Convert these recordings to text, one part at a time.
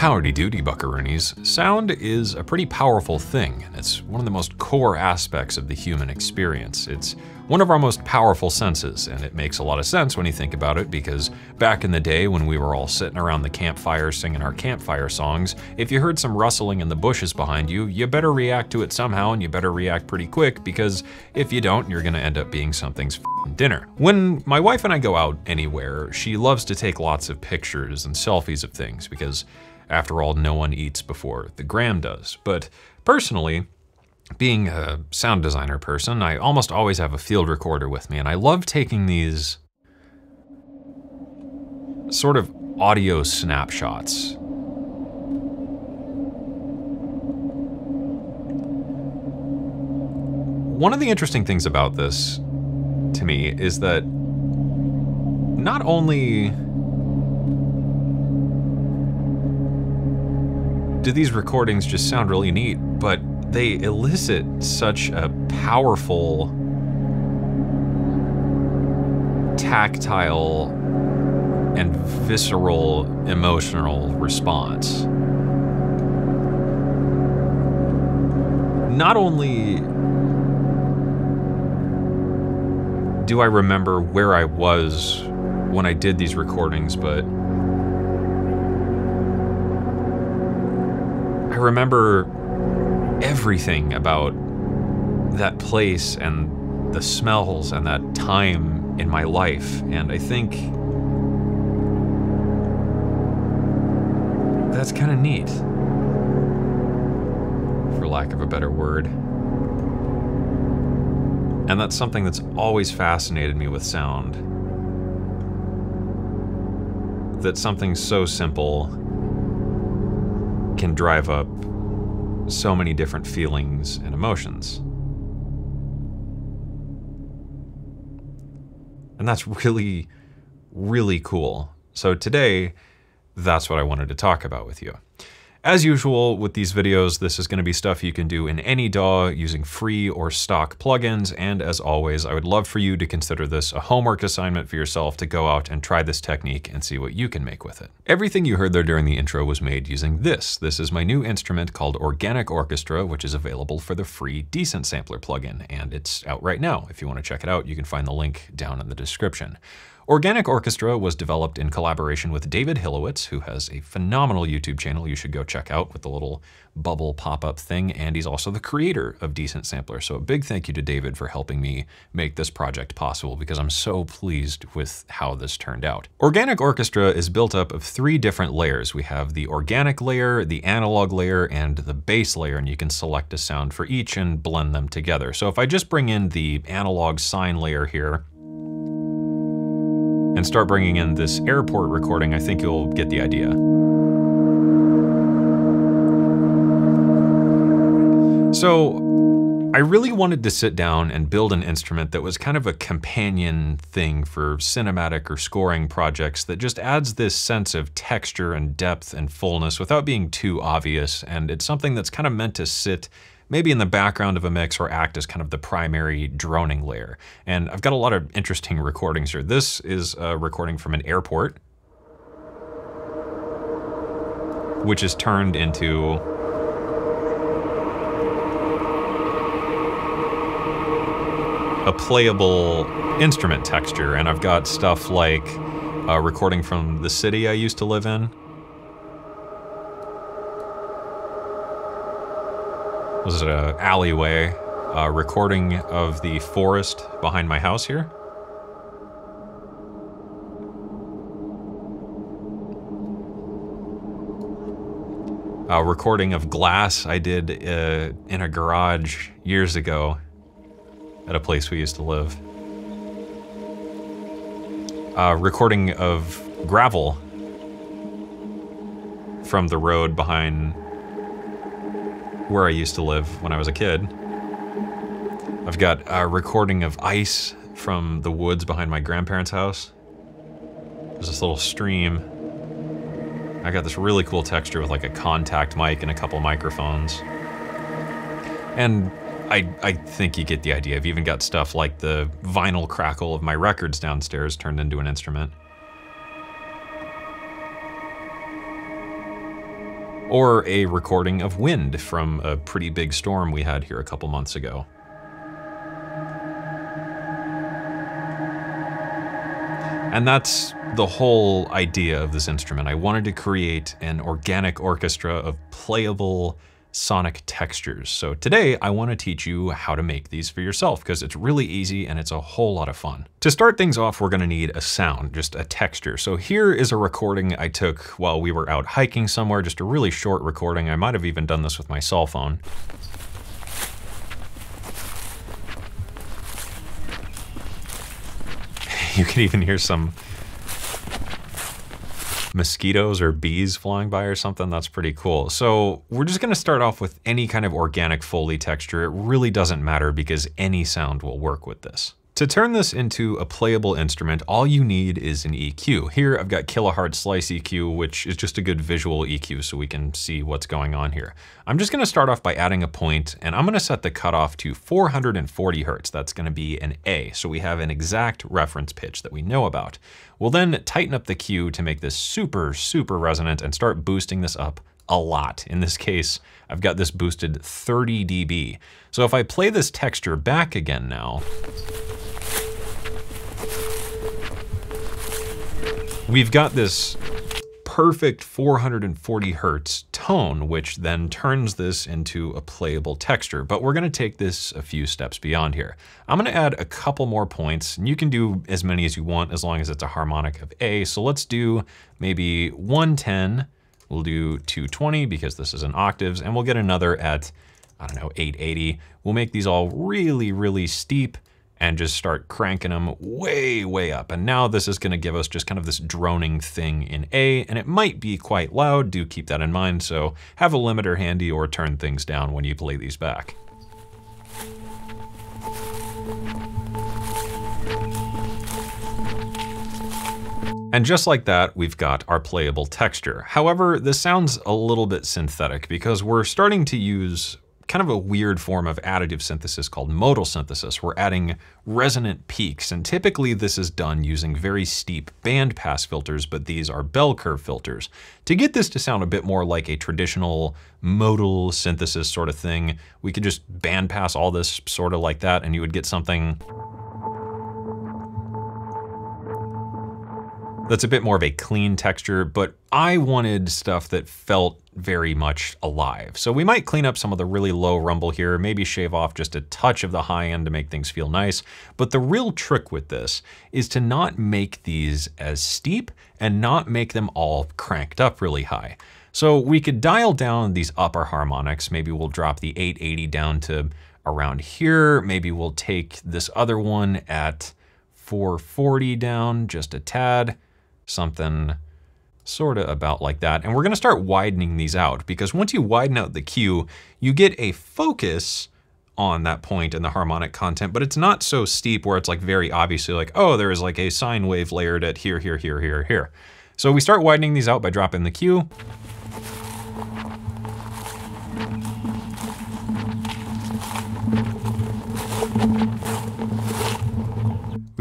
Howdy doody, Buckaroonies. Sound is a pretty powerful thing, and it's one of the most core aspects of the human experience. It's one of our most powerful senses, and it makes a lot of sense when you think about it, because back in the day when we were all sitting around the campfire singing our campfire songs, if you heard some rustling in the bushes behind you, you better react to it somehow, and you better react pretty quick, because if you don't, you're gonna end up being something's dinner. When my wife and I go out anywhere, she loves to take lots of pictures and selfies of things, because after all, no one eats before the gram does. But personally, being a sound designer person, I almost always have a field recorder with me, and I love taking these sort of audio snapshots. One of the interesting things about this, to me, is that not only do these recordings just sound really neat, but they elicit such a powerful, tactile, and visceral emotional response. Not only do I remember where I was when I did these recordings, but I remember everything about that place and the smells and that time in my life, and I think that's kind of neat, for lack of a better word. And that's something that's always fascinated me with sound. That something so simple can drive up so many different feelings and emotions. And that's really, really cool. So today, that's what I wanted to talk about with you. As usual with these videos, this is going to be stuff you can do in any DAW using free or stock plugins, and as always, I would love for you to consider this a homework assignment for yourself to go out and try this technique and see what you can make with it. Everything you heard there during the intro was made using this. This is my new instrument called Organic Orchestra, which is available for the free Decent Sampler plugin, and it's out right now. If you want to check it out, you can find the link down in the description. Organic Orchestra was developed in collaboration with David Hilowitz, who has a phenomenal YouTube channel you should go check out with the little bubble pop-up thing, and he's also the creator of Decent Sampler. So a big thank you to David for helping me make this project possible, because I'm so pleased with how this turned out. Organic Orchestra is built up of 3 different layers. We have the organic layer, the analog layer, and the bass layer, and you can select a sound for each and blend them together. So if I just bring in the analog sine layer here, and start bringing in this airport recording, I think you'll get the idea. So I really wanted to sit down and build an instrument that was kind of a companion thing for cinematic or scoring projects that just adds this sense of texture and depth and fullness without being too obvious, and it's something that's kind of meant to sit maybe in the background of a mix or act as kind of the primary droning layer. And I've got a lot of interesting recordings here. This is a recording from an airport, which is turned into a playable instrument texture. And I've got stuff like a recording from the city I used to live in. This is an alleyway, recording of the forest behind my house here. A recording of glass I did in a garage years ago at a place we used to live. Recording of gravel from the road behind where I used to live when I was a kid. I've got a recording of ice from the woods behind my grandparents' house. There's this little stream. I got this really cool texture with like a contact mic and a couple microphones. And I think you get the idea. I've even got stuff like the vinyl crackle of my records downstairs turned into an instrument. or a recording of wind from a pretty big storm we had here a couple months ago. And that's the whole idea of this instrument. I wanted to create an organic orchestra of playable sonic textures. So today I want to teach you how to make these for yourself because it's really easy and it's a whole lot of fun. To start things off, we're going to need a sound, just a texture. So here is a recording I took while we were out hiking somewhere, just a really short recording. I might have even done this with my cell phone. You can even hear some mosquitoes or bees flying by or something. That's pretty cool. So we're just gonna start off with any kind of organic Foley texture. It really doesn't matter because any sound will work with this. To turn this into a playable instrument, all you need is an EQ. Here I've got kilohertz slice EQ, which is just a good visual EQ so we can see what's going on here. I'm just gonna start off by adding a point and I'm gonna set the cutoff to 440 hertz. That's gonna be an A, so we have an exact reference pitch that we know about. We'll then tighten up the Q to make this super, super resonant and start boosting this up a lot. In this case, I've got this boosted 30 dB. So if I play this texture back again now, we've got this perfect 440 hertz tone, which then turns this into a playable texture. But we're gonna take this a few steps beyond here. I'm gonna add a couple more points, and you can do as many as you want as long as it's a harmonic of A. So let's do maybe 110, we'll do 220 because this is in octaves, and we'll get another at, I don't know, 880. We'll make these all really, really steep and just start cranking them way, way up. And now this is gonna give us just kind of this droning thing in A, and it might be quite loud, do keep that in mind, so have a limiter handy or turn things down when you play these back. And just like that, we've got our playable texture. However, this sounds a little bit synthetic because we're starting to use kind of a weird form of additive synthesis called modal synthesis. We're adding resonant peaks, and typically this is done using very steep bandpass filters, but these are bell curve filters. To get this to sound a bit more like a traditional modal synthesis sort of thing, we could just bandpass all this sort of like that, and you would get something that's a bit more of a clean texture, but I wanted stuff that felt very much alive. So we might clean up some of the really low rumble here, maybe shave off just a touch of the high end to make things feel nice. But the real trick with this is to not make these as steep and not make them all cranked up really high. So we could dial down these upper harmonics. Maybe we'll drop the 880 down to around here. Maybe we'll take this other one at 440 down just a tad. Something sort of about like that. And we're gonna start widening these out because once you widen out the Q, you get a focus on that point in the harmonic content, but it's not so steep where it's like very obviously like, oh, there is like a sine wave layered at here, here, here, here, here. So we start widening these out by dropping the Q.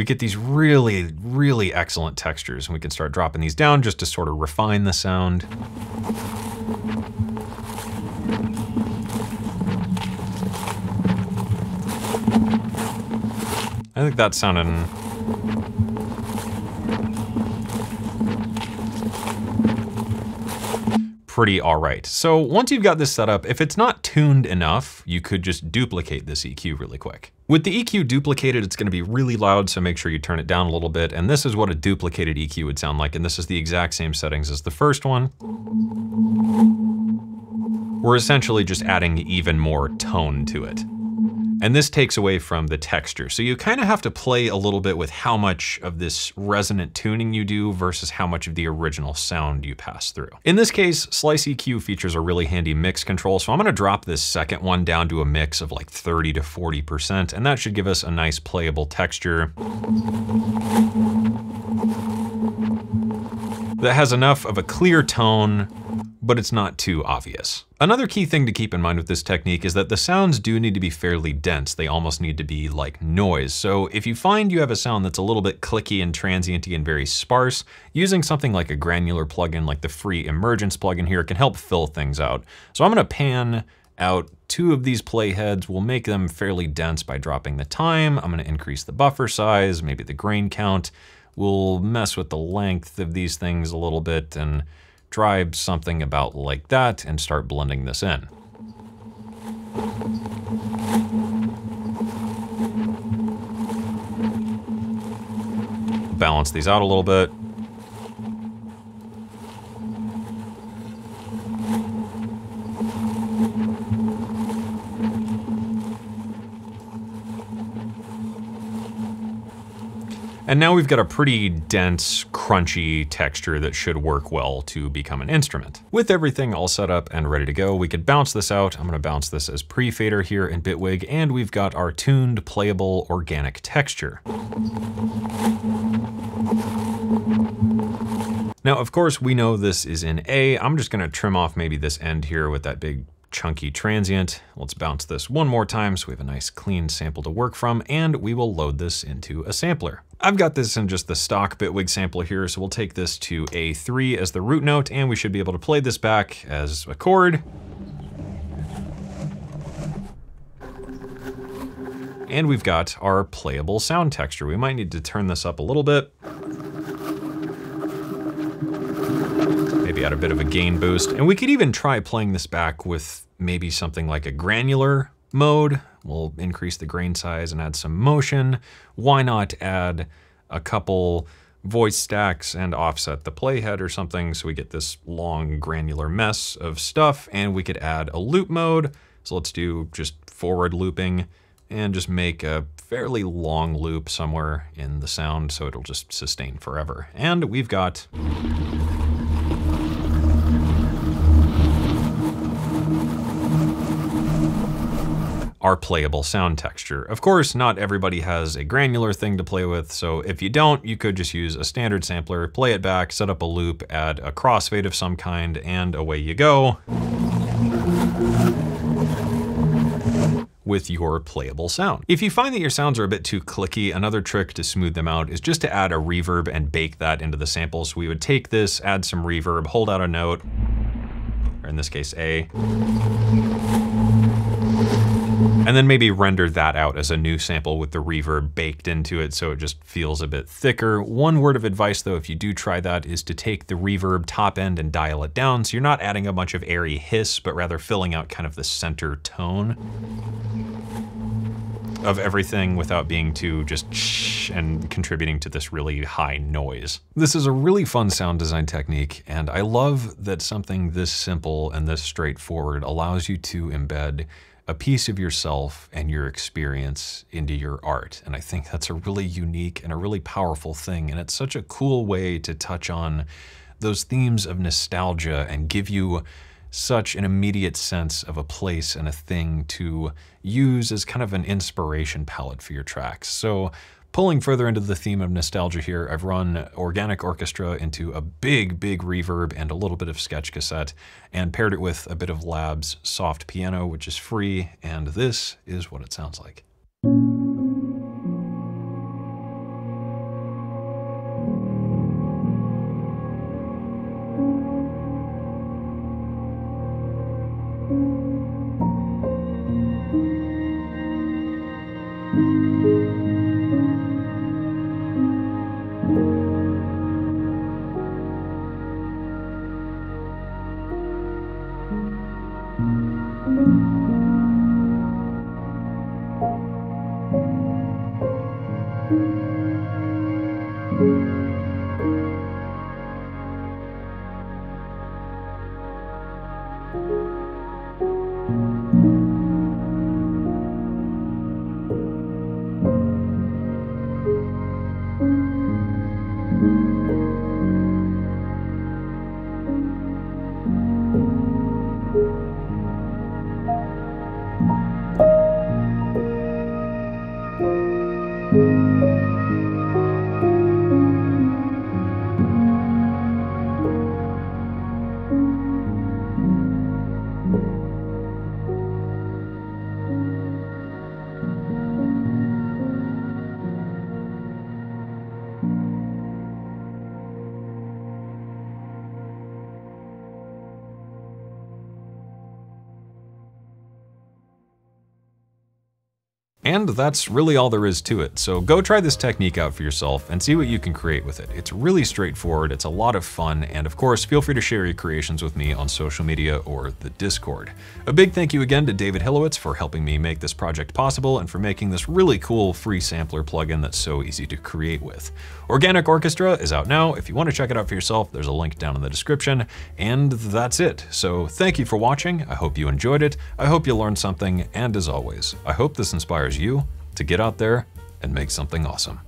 We get these really, really excellent textures, and we can start dropping these down just to sort of refine the sound. I think that's sounding pretty all right. So once you've got this set up, if it's not tuned enough, you could just duplicate this EQ really quick. With the EQ duplicated, it's gonna be really loud, so make sure you turn it down a little bit. And this is what a duplicated EQ would sound like. And this is the exact same settings as the first one. We're essentially just adding even more tone to it. And this takes away from the texture. So you kind of have to play a little bit with how much of this resonant tuning you do versus how much of the original sound you pass through. In this case, Slice EQ features a really handy mix control. So I'm gonna drop this second one down to a mix of like 30 to 40%, and that should give us a nice playable texture that has enough of a clear tone, but it's not too obvious. Another key thing to keep in mind with this technique is that the sounds do need to be fairly dense. They almost need to be like noise. So if you find you have a sound that's a little bit clicky and transienty and very sparse, using something like a granular plugin like the free Emergence plugin here can help fill things out. So I'm gonna pan out 2 of these playheads. We'll make them fairly dense by dropping the time. I'm gonna increase the buffer size, maybe the grain count. We'll mess with the length of these things a little bit and try something about like that and start blending this in. Balance these out a little bit. And now we've got a pretty dense, crunchy texture that should work well to become an instrument. With everything all set up and ready to go, we could bounce this out. I'm gonna bounce this as pre-fader here in Bitwig, and we've got our tuned, playable, organic texture. Now, of course, we know this is in A. I'm just gonna trim off maybe this end here with that big chunky transient. Let's bounce this one more time so we have a nice clean sample to work from, and we will load this into a sampler. I've got this in just the stock Bitwig sampler here, so we'll take this to A3 as the root note, and we should be able to play this back as a chord. And we've got our playable sound texture. We might need to turn this up a little bit. Maybe add a bit of a gain boost. And we could even try playing this back with maybe something like a granular mode. We'll increase the grain size and add some motion. Why not add a couple voice stacks and offset the playhead or something so we get this long granular mess of stuff, and we could add a loop mode. So let's do just forward looping and just make a fairly long loop somewhere in the sound so it'll just sustain forever. And we've got our playable sound texture. Of course, not everybody has a granular thing to play with, so if you don't, you could just use a standard sampler, play it back, set up a loop, add a crossfade of some kind, and away you go with your playable sound. If you find that your sounds are a bit too clicky, another trick to smooth them out is just to add a reverb and bake that into the sample. So we would take this, add some reverb, hold out a note, or in this case, A, and then maybe render that out as a new sample with the reverb baked into it so it just feels a bit thicker. One word of advice though, if you do try that, is to take the reverb top end and dial it down so you're not adding a bunch of airy hiss, but rather filling out kind of the center tone of everything without being too just shh and contributing to this really high noise. This is a really fun sound design technique, and I love that something this simple and this straightforward allows you to embed a piece of yourself and your experience into your art. And I think that's a really unique and a really powerful thing. And it's such a cool way to touch on those themes of nostalgia and give you such an immediate sense of a place and a thing to use as kind of an inspiration palette for your tracks. So pulling further into the theme of nostalgia here, I've run organic orchestra into a big reverb and a little bit of sketch cassette and paired it with a bit of Lab's soft piano, which is free, and this is what it sounds like. And that's really all there is to it. So go try this technique out for yourself and see what you can create with it. It's really straightforward, it's a lot of fun, and of course, feel free to share your creations with me on social media or the Discord. A big thank you again to David Hillowitz for helping me make this project possible and for making this really cool free sampler plugin that's so easy to create with. Organic Orchestra is out now. If you want to check it out for yourself, there's a link down in the description. And that's it. So thank you for watching. I hope you enjoyed it. I hope you learned something. And as always, I hope this inspires you to get out there and make something awesome.